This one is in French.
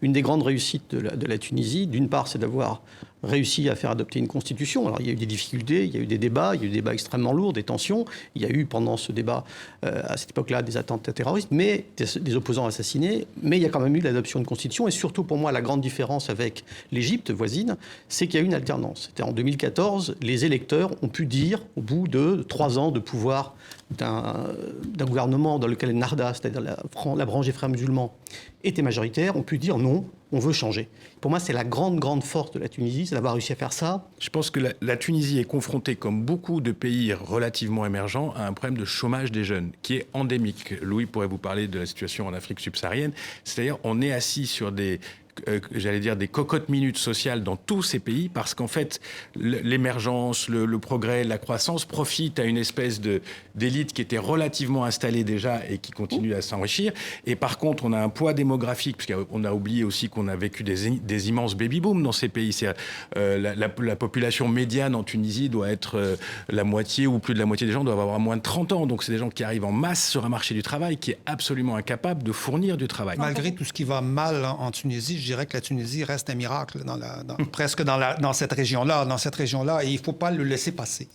Une des grandes réussites de la Tunisie, d'une part, c'est d'avoir réussi à faire adopter une constitution. Alors, il y a eu des difficultés, il y a eu des débats, il y a eu des débats extrêmement lourds, des tensions. Il y a eu, pendant ce débat, à cette époque-là, des attentats terroristes, mais des opposants assassinés. Mais il y a quand même eu l'adoption d'une constitution. Et surtout, pour moi, la grande différence avec l'Égypte voisine, c'est qu'il y a eu une alternance. C'était en 2014, les électeurs ont pu dire, au bout de 3 ans de pouvoir d'un gouvernement dans lequel Narda, c'est-à-dire la branche des frères musulmans, était majoritaire, ont pu dire non, on veut changer. Pour moi, c'est la grande force de la Tunisie, c'est d'avoir réussi à faire ça. Je pense que la Tunisie est confrontée, comme beaucoup de pays relativement émergents, à un problème de chômage des jeunes, qui est endémique. Louis pourrait vous parler de la situation en Afrique subsaharienne. C'est-à-dire, on est assis sur des cocottes minutes sociales dans tous ces pays, parce qu'en fait, l'émergence, le progrès, la croissance profitent à une espèce d'élite qui était relativement installée déjà et qui continue à s'enrichir. Et par contre, on a un poids démographique, puisqu'on a oublié aussi qu'on a vécu des immenses baby-booms dans ces pays. La population médiane en Tunisie doit être la moitié ou plus de la moitié des gens doivent avoir moins de 30 ans. Donc, c'est des gens qui arrivent en masse sur un marché du travail qui est absolument incapable de fournir du travail. Malgré tout ce qui va mal en Tunisie, je dirais que la Tunisie reste un miracle presque dans cette région-là. Et il ne faut pas le laisser passer.